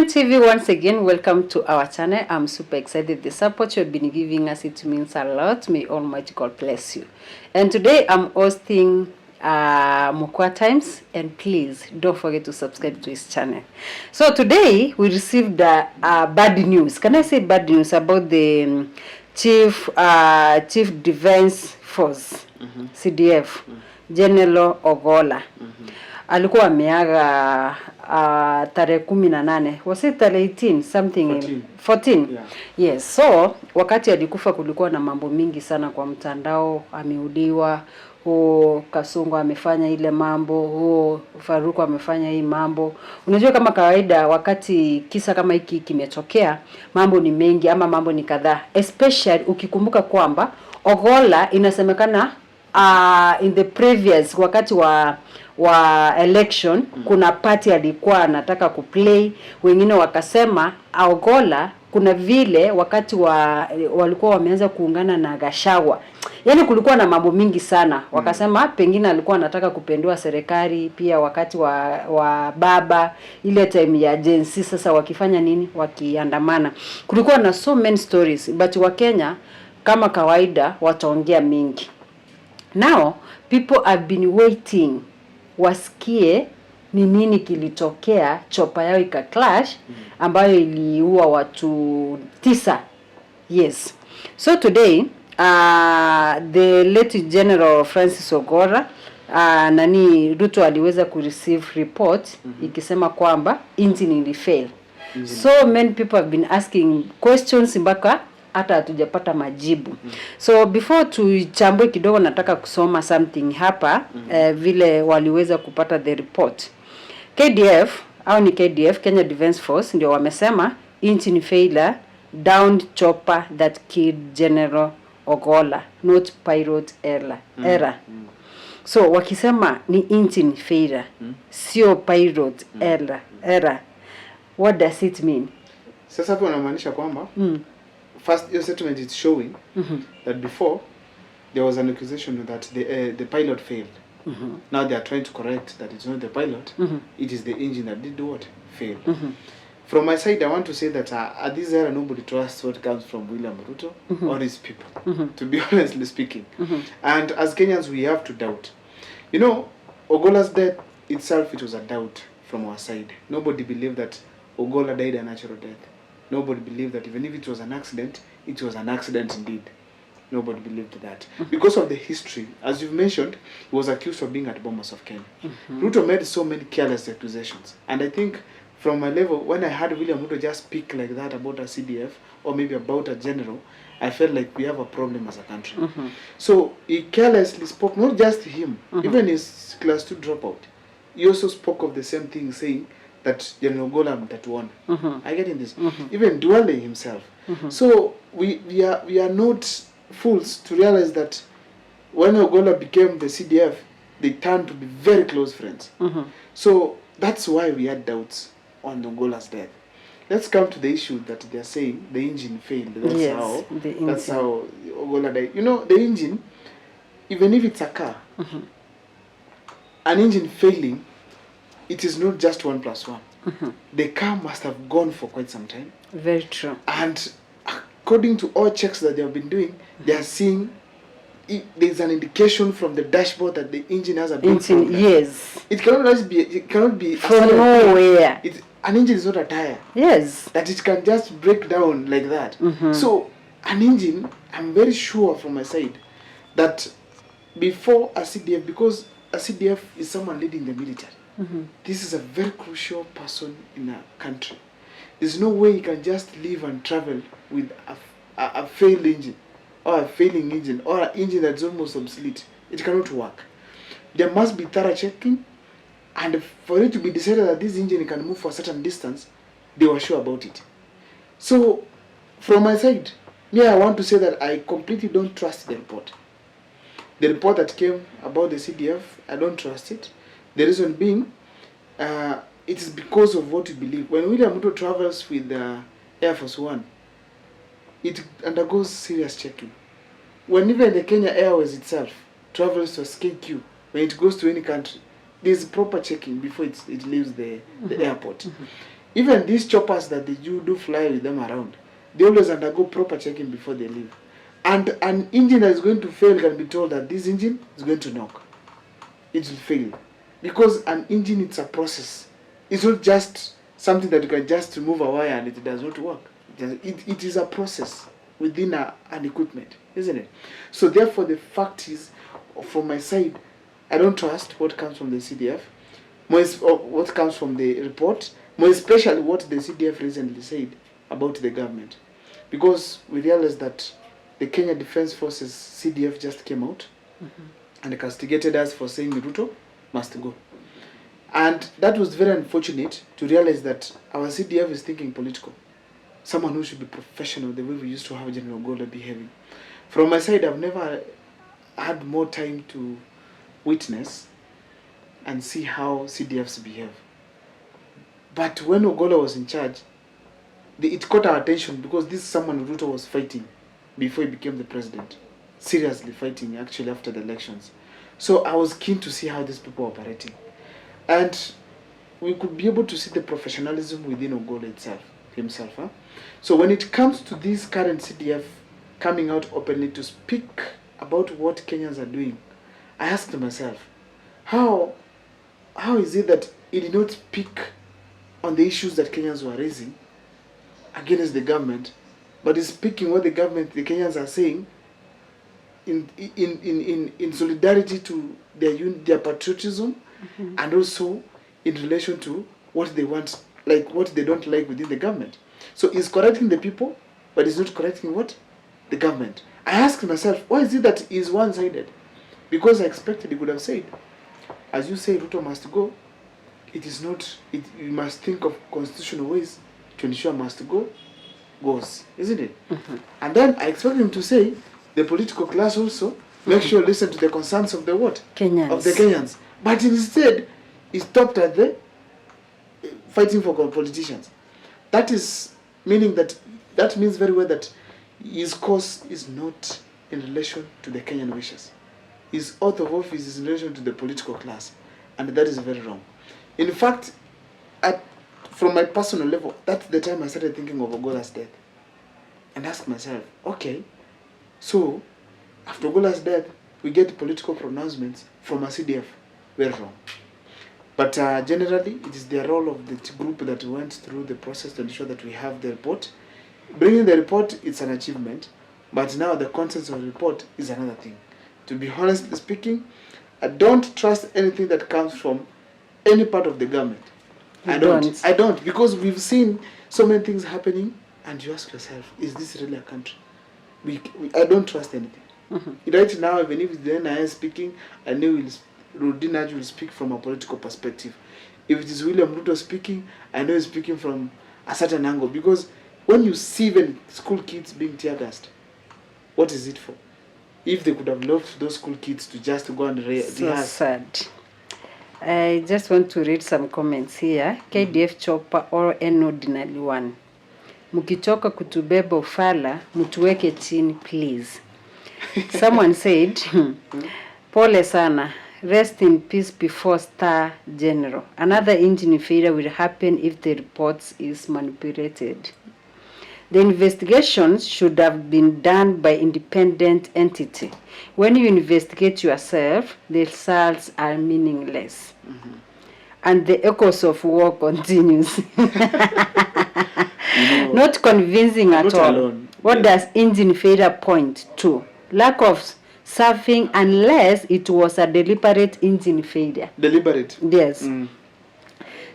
TV, once again, welcome to our channel. I'm super excited. The support you've been giving us, it means a lot. May Almighty God bless you. And today I'm hosting Mukwa Times, and please don't forget to subscribe to his channel. So today we received bad news. Can I say bad news about the Chief Defense Force, CDF, General Ogolla. Alikuwa ameaga tarehe 18, was it tarehe 18 something 14? Yeah. Yes, so wakati alikufa kulikuwa na mambo mingi sana kwa mtandao. Ameuliwa, Kasongo amefanya ile mambo, Faruku amefanya hii mambo. Unajua kama kawaida wakati kisa kama hiki kimetokea, mambo ni mengi ama mambo ni kadhaa, especially ukikumbuka kwamba Ogolla inasemekana in the previous wakati wa election kuna party alikuwa anataka kuplay, wengine wakasema Ogolla kuna vile wakati walikuwa wameanza kuungana na Gachagua. Yaani kulikuwa na mambo mingi sana. Wakasema pengine alikuwa anataka kupendua serikali pia wakati wa baba ile time ya Gen Z. Sasa wakifanya nini? Wakiandamana. Kulikuwa na so many stories, but wa Kenya kama kawaida wataongea mingi. Now people have been waiting wasikie ni nini kilitokea, chopa yao clash ambayo iliua watu 9. Yes. So today the late General Francis Ogolla Ruto aliweza kureceive report ikisema kwamba engine ilifail. So many people have been asking questions mpaka hata hatujapata majibu. So before tuchambue kidogo nataka kusoma something hapa vile waliweza kupata the report. KDF au ni KDF, Kenya Defense Force, ndio wamesema engine failure downed chopper that killed General Ogolla, not pilot error. So wakisema ni engine failure, sio pilot error. What does it mean? Sasa hapo inamaanisha kwamba first, your statement is showing that before there was an accusation that the pilot failed. Now they are trying to correct that it's not the pilot, it is the engine that did what? Fail. From my side, I want to say that at this era, nobody trusts what comes from William Ruto or his people, to be honestly speaking. And as Kenyans, we have to doubt. You know, Ogolla's death itself, it was a doubt from our side. Nobody believed that Ogolla died a natural death. Nobody believed that even if it was an accident, it was an accident indeed. Nobody believed that. Because of the history, as you've mentioned, he was accused of being at Bomas of Kenya. Ruto made so many careless accusations. And I think from my level, when I heard William Ruto just speak like that about a CDF or maybe about a general, I felt like we have a problem as a country. So he carelessly spoke, not just him, even his class 2 dropout. He also spoke of the same thing, saying that General Ogolla that won. I get in this. Even Duale himself. So we are not fools to realize that when Ogolla became the CDF, they turned to be very close friends. So that's why we had doubts on Ogolla's death. Let's come to the issue that they are saying the engine failed. That's how Ogolla died. You know, the engine, even if it's a car, an engine failing, it is not just 1 + 1. The car must have gone for quite some time. Very true. And according to all checks that they have been doing, they are seeing there's an indication from the dashboard that the engine has a big problem. Yes. It cannot be from nowhere. An engine is not a tire. Yes. That it can just break down like that. So an engine, I'm very sure from my side that before a CDF, because a CDF is someone leading the military. This is a very crucial person in a country. There's no way you can just live and travel with a failed engine or a failing engine or an engine that's almost obsolete. It cannot work. There must be thorough checking, and for it to be decided that this engine can move for a certain distance, they were sure about it. So from my side, I want to say that I completely don't trust the report. The report that came about the CDF, I don't trust it. The reason being, it is because of what you believe. When William Ruto travels with Air Force One, it undergoes serious checking. When even the Kenya Airways itself travels to a SKQ, when it goes to any country, there is proper checking before it leaves the airport. Even these choppers that you do fly with them around, they always undergo proper checking before they leave. And an engine that is going to fail can be told that this engine is going to knock. It will fail. Because an engine, it's a process. It's not just something that you can just remove a wire and it does not work. It is a process within an equipment, isn't it? So therefore, the fact is, from my side, I don't trust what comes from the CDF, what comes from the report, more especially what the CDF recently said about the government. Because we realized that the Kenya Defense Forces, CDF, just came out and castigated us for saying Ruto must go. And that was very unfortunate to realize that our CDF is thinking political. Someone who should be professional, the way we used to have General Ogolla behaving. From my side, I've never had more time to witness and see how CDFs behave. But when Ogolla was in charge, it caught our attention because this is someone Ruto was fighting before he became the president. Seriously fighting, actually, after the elections. So I was keen to see how these people are operating. And we could be able to see the professionalism within Ogolla himself. Huh? So when it comes to this current CDF coming out openly to speak about what Kenyans are doing, I asked myself, how is it that it did not speak on the issues that Kenyans were raising against the government, but is speaking what the Kenyans are saying in solidarity to their patriotism, and also in relation to what they want, like what they don't like within the government. So he's correcting the people, but he's not correcting what? The government. I asked myself, why is it that he's one-sided? Because I expected he could have said, as you say, Ruto must go. It is not, you must think of constitutional ways to ensure must go, goes, isn't it? And then I expect him to say, the political class also, make sure listen to the concerns of the what? Kenyans. Of the Kenyans. But instead, he stopped at the fighting for politicians. That is meaning that means very well that his cause is not in relation to the Kenyan wishes. His oath of office is in relation to the political class, and that is very wrong. In fact, from my personal level, that's the time I started thinking of Ogolla's death, and asked myself, okay, so after Ogolla's death, we get political pronouncements from a CDF. Very wrong. But generally, it is the role of the group that went through the process to ensure that we have the report. Bringing the report, it's an achievement, but now the contents of the report is another thing. To be honestly speaking, I don't trust anything that comes from any part of the government. I don't, because we've seen so many things happening, and you ask yourself, is this really a country? I don't trust anything. Right now, even if the NIS speaking, I know Rudinaj will speak from a political perspective. If it is William Ruto speaking, I know he's speaking from a certain angle. Because when you see even school kids being tear gassed, what is it for? If they could have left those school kids to just go and rehearse. So sad. I just want to read some comments here. KDF chopper or an ordinary one. Mukitoka kutubeba ufala, mutuweke chini please. Someone said, Pole sana. Rest in peace before Star General. Another engine failure will happen if the report is manipulated. The investigations should have been done by independent entity. When you investigate yourself, the results are meaningless. And the echoes of war continues. Not convincing at all. Alone. What does engine failure point to? Lack of surfing, unless it was a deliberate engine failure. Deliberate? Yes.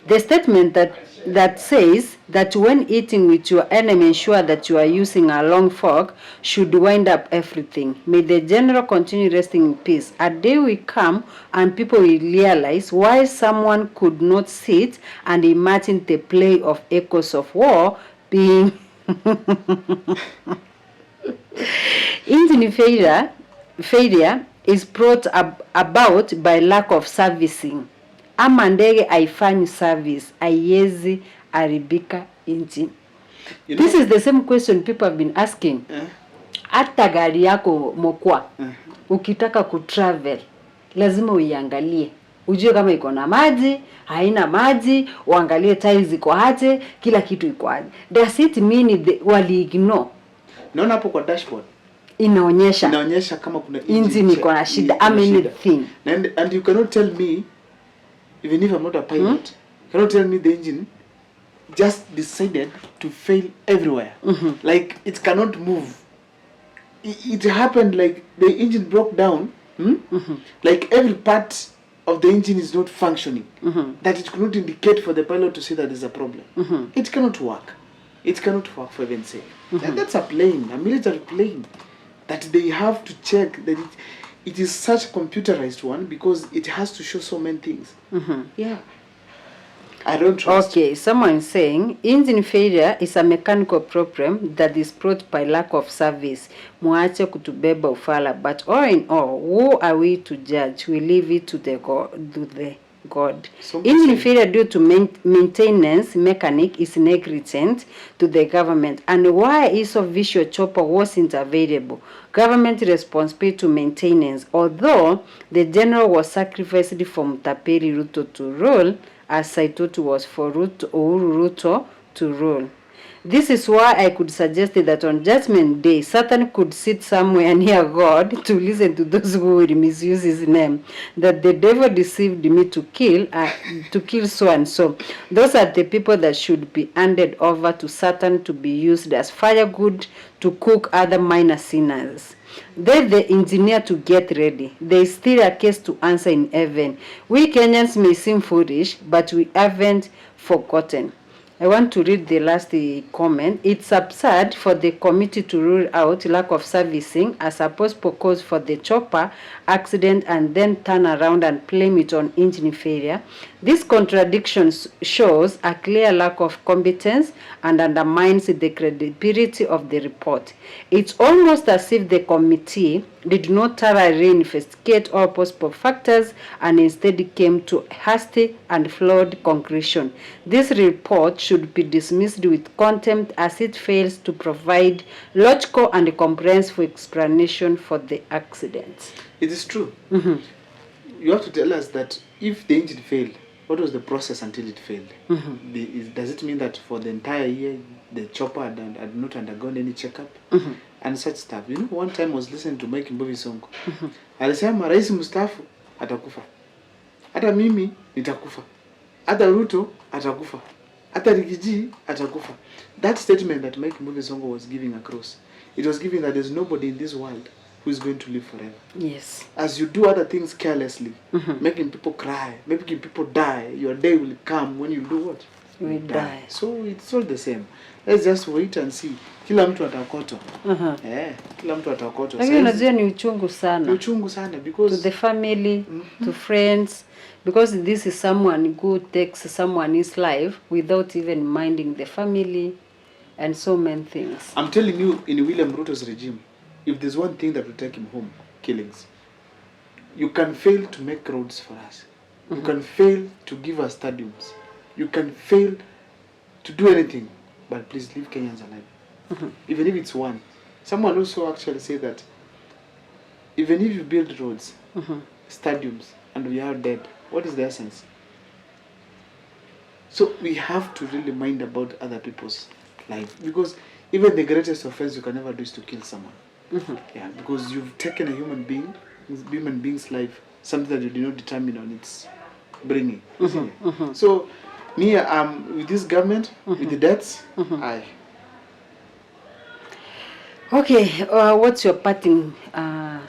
The statement that says that when eating with your enemy, ensure that you are using a long fork should wind up everything. May the General continue resting in peace. A day will come and people will realize why someone could not sit and imagine the play of echoes of war being engine failure is brought about by lack of servicing. Ama ndege haifanyi service, haiwezi haribika engine. This is the same question people have been asking. Hata gari yako mokwa, ukitaka kutravel, lazima uiangalie. ujue kama iko na maji, haina maji, uangalie tiles ziko aje, kila kitu iko aje. Does it mean wali ignore? Naona hapo kwa dashboard Inaonyesha kama kuna engine iko na shida, anything. And you cannot tell me, even if I'm not a pilot, you cannot tell me the engine just decided to fail everywhere. Like it cannot move. It happened like the engine broke down. Like every part of the engine is not functioning. That it could not indicate for the pilot to say that there's a problem. It cannot work. It cannot work for heaven's sake. And that's a plane, a military plane, that they have to check that it is such a computerized one because it has to show so many things. Yeah. I don't trust. Okay, someone is saying engine failure is a mechanical problem that is brought by lack of service. Muache kutubeba ufala. But all in all, who are we to judge? We leave it to the God. Engine failure due to maintenance mechanic is negligent to the government. And why is of visual chopper wasn't available? Government responsibility to maintenance. Although the general was sacrificed from Taperi Ruto to rule, as I thought was for Ruto to rule. This is why I could suggest that on Judgment Day, Satan could sit somewhere near God to listen to those who will misuse his name. That the devil deceived me to kill so and so. Those are the people that should be handed over to Satan to be used as firewood to cook other minor sinners. Then the engineer to get ready. There is still a case to answer in heaven. We Kenyans may seem foolish, but we haven't forgotten. I want to read the last comment. It's absurd for the committee to rule out lack of servicing as opposed to cause for the chopper accident and then turn around and blame it on engine failure. This contradiction shows a clear lack of competence and undermines the credibility of the report. It's almost as if the committee did not thoroughly investigate all possible factors and instead came to hasty and flawed conclusion. This report should be dismissed with contempt as it fails to provide logical and comprehensive explanation for the accident. It is true. You have to tell us that if the engine failed, what was the process until it failed? Does it mean that for the entire year the chopper had not undergone any checkup and such stuff? You know, one time I was listening to Mike Mbovi Sonko. Alisema rais mstaafu atakufa. Hata mimi nitakufa. Hata Ruto atakufa. Hata Rigiji atakufa. That statement that Mike Mbovi Sonko was giving across, it was giving that there's nobody in this world who is going to live forever. Yes. As you do other things carelessly, making people cry, making people die, your day will come when you do what? You will die. So it's all the same. Let's just wait and see. Kila mtu atakoto. Kila mtu atakoto. Lakini unajua ni uchungu sana. Ni uchungu sana because to the family, to friends, because this is someone who takes someone's life without even minding the family and so many things. I'm telling you, in William Ruto's regime, if there's one thing that will take him home, killings. You can fail to make roads for us. You can fail to give us stadiums. You can fail to do anything, but please leave Kenyans alive. Even if it's one. Someone also actually said that even if you build roads, stadiums, and we are dead, what is the essence? So we have to really mind about other people's life, because even the greatest offense you can never do is to kill someone. Yeah, because you've taken a human being's life, something that you did not determine on its bringing. So, me, with this government, with the deaths, Okay, what's your parting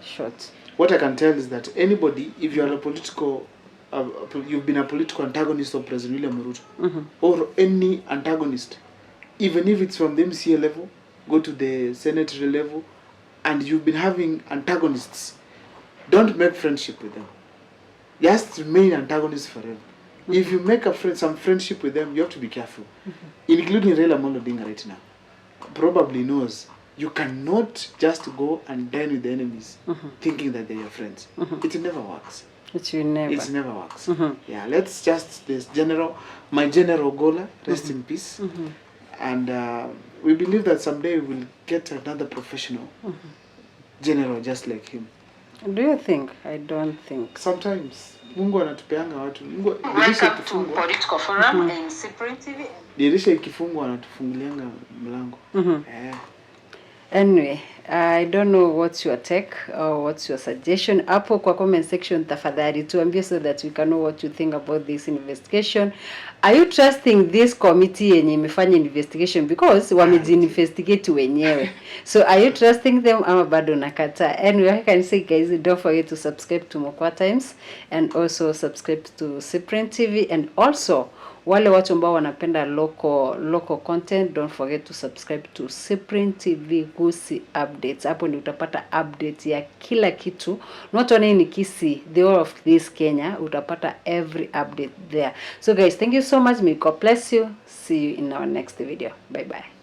shot? What I can tell is that anybody, if you are a political, you've been a political antagonist of President William Ruto, or any antagonist, even if it's from the MCA level, go to the senatory level, and you've been having antagonists, don't make friendship with them. Just remain antagonists forever. If you make some friendship with them, you have to be careful. Including Raila Amolo Odinga right now. Probably knows you cannot just go and dine with the enemies thinking that they're your friends. It never works. It never works. Yeah, let's just, my General Ogolla, rest in peace. And we believe that someday we will get another professional general just like him. Do you think? I don't think. Sometimes Mungu anatupeanga watu. Mungu Welcome to Political Forum in Cyprian TV. Dirisha ikifungwa anatufungulianga mlango. Anyway, I don't know what's your take or what's your suggestion. Hapo kwa comment section tafadhali tuambie so that we can know what you think about this investigation. Are you trusting this committee yenye imefanya investigation because wameji-investigate wenyewe? So are you trusting them ama bado nakata? Anyway, I can say guys, don't forget to subscribe to Mokwa Times and also subscribe to Cyprian TV, and also wale watu ambao wanapenda local content, don't forget to subscribe to Cyprian TV Gusii Updates. Hapo ndio utapata update ya kila kitu, not only in Kisii, the whole of this Kenya, utapata every update there. So guys, thank you so much. May God bless you. See you in our next video. Bye bye.